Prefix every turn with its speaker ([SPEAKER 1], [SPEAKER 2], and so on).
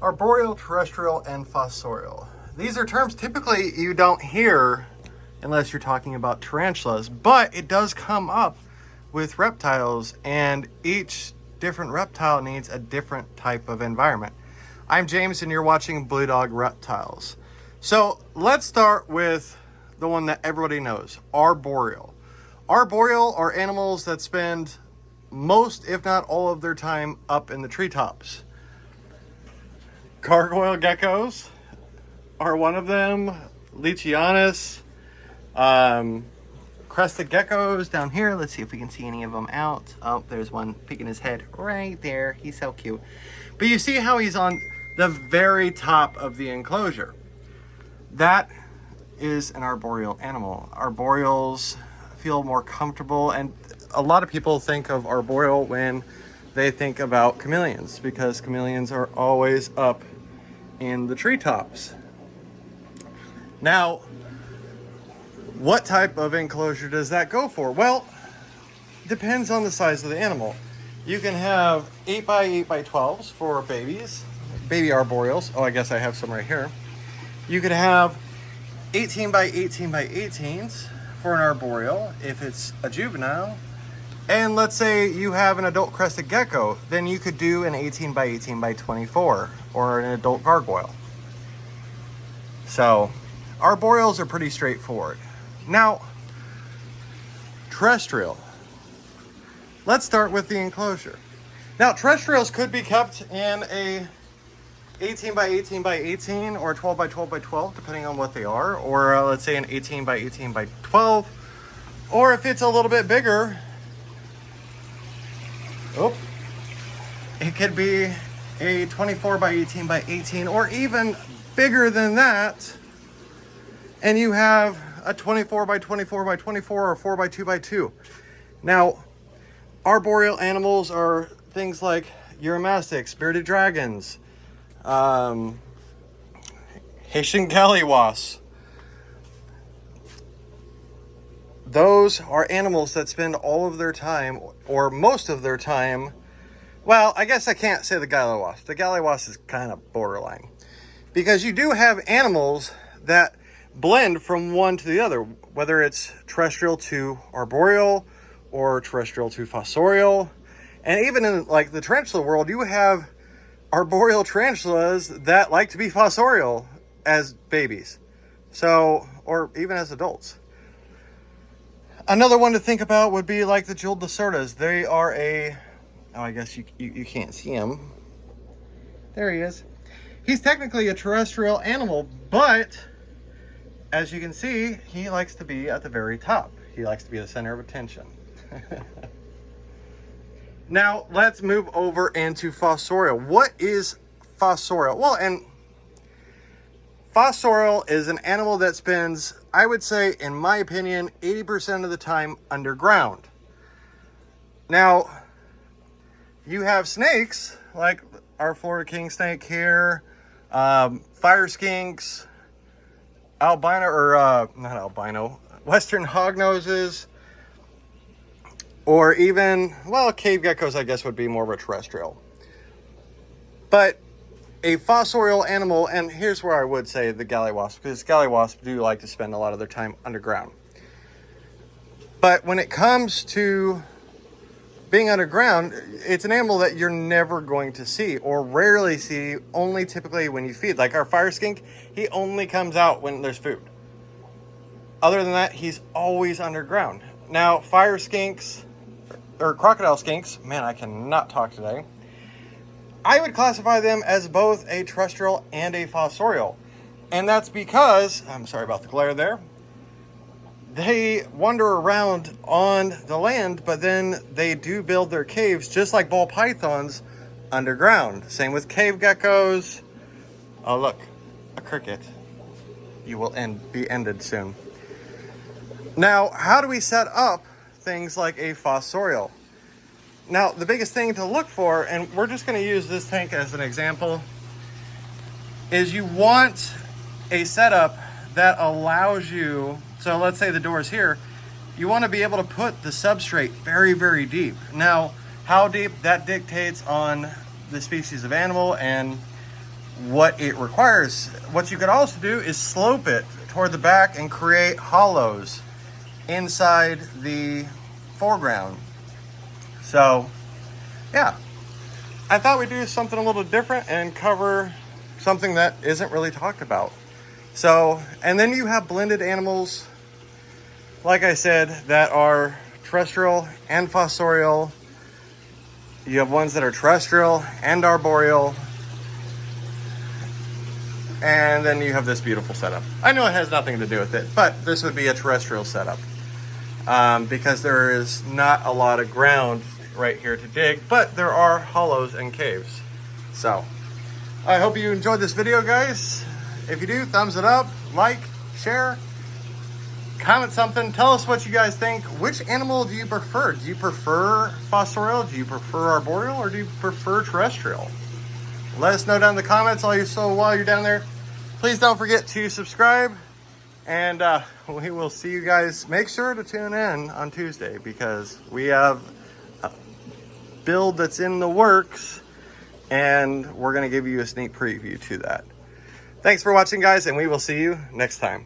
[SPEAKER 1] Arboreal, terrestrial, and fossorial. These are terms typically you don't hear unless you're talking about tarantulas, but it does come up with reptiles, and each different reptile needs a different type of environment. I'm James, and you're watching Blue Dog Reptiles. So let's start with the one that everybody knows, arboreal. Arboreal are animals that spend most, if not all of their time up in the treetops. Gargoyle geckos are one of them. Leachianus, crested geckos down here. Let's see if we can see any of them out. Oh, there's one peeking his head right there. He's so cute. But you see how he's on the very top of the enclosure. That is an arboreal animal. Arboreals feel more comfortable, and a lot of people think of arboreal when they think about chameleons, because chameleons are always up in the treetops. Now, what type of enclosure does that go for? Well, depends on the size of the animal. You can have 8 by 8 by 12s for babies, baby arboreals. Oh, I guess I have some right here. You could have 18 by 18 by 18s for an arboreal if it's a juvenile. And let's say you have an adult crested gecko, then you could do an 18 by 18 by 24 or an adult gargoyle. So arboreals are pretty straightforward. Now, terrestrial. Let's start with the enclosure. Now, terrestrials could be kept in a 18 by 18 by 18 or 12 by 12 by 12, depending on what they are, or let's say an 18 by 18 by 12, or if it's a little bit bigger, it could be a 24 by 18 by 18, or even bigger than that, and you have a 24 by 24 by 24 or 4 by 2 by 2. Now, arboreal animals are things like uromastyx, bearded dragons, Haitian galliwasps. Those are animals that spend all of their time, or most of their time, well, I guess I can't say the galliwasp. The galliwasp is kind of borderline, because you do have animals that blend from one to the other, whether it's terrestrial to arboreal or terrestrial to fossorial. And even in like the tarantula world, you have arboreal tarantulas that like to be fossorial as babies, so, or even as adults. Another one to think about would be like the jeweled lacertas. They are I guess you can't see him. There he is. He's technically a terrestrial animal, but as you can see, he likes to be at the very top. He likes to be the center of attention. Now, let's move over into fossorial. What is fossorial? Well, and fossorial is an animal that spends, I would say, in my opinion, 80% of the time underground. Now, you have snakes, like our Florida king snake here, fire skinks, albino, or not albino, western hognoses, or even, well, cave geckos, I guess, would be more of a terrestrial. But a fossorial animal, and here's where I would say the galliwasp, because galliwasps do like to spend a lot of their time underground. But when it comes to being underground, it's an animal that you're never going to see, or rarely see, only typically when you feed. Like our fire skink, he only comes out when there's food. Other than that, he's always underground. Now, fire skinks, or crocodile skinks, man, I cannot talk today. I would classify them as both a terrestrial and a fossorial. And that's because, I'm sorry about the glare there, they wander around on the land, but then they do build their caves, just like ball pythons, underground. Same with cave geckos. Oh, look, a cricket. You will be ended soon. Now, how do we set up things like a fossorial? Now, the biggest thing to look for, and we're just going to use this tank as an example, is you want a setup that allows you, so let's say the door is here, you want to be able to put the substrate very, very deep. Now, how deep, that dictates on the species of animal and what it requires. What you could also do is slope it toward the back and create hollows inside the foreground. So yeah, I thought we'd do something a little different and cover something that isn't really talked about. So, and then you have blended animals, like I said, that are terrestrial and fossorial. You have ones that are terrestrial and arboreal. And then you have this beautiful setup. I know it has nothing to do with it, but this would be a terrestrial setup because there is not a lot of ground right here to dig, but there are hollows and caves. So I hope you enjoyed this video, guys. If you do, thumbs it up, like, share, comment something. Tell us what you guys think. Which animal do you prefer? Do you prefer fossorial? Do you prefer arboreal? Or do you prefer terrestrial? Let us know down in the comments. So while you're down there, please don't forget to subscribe. And we will see you guys. Make sure to tune in on Tuesday because we have a build that's in the works. And we're going to give you a sneak preview to that. Thanks for watching, guys, and we will see you next time.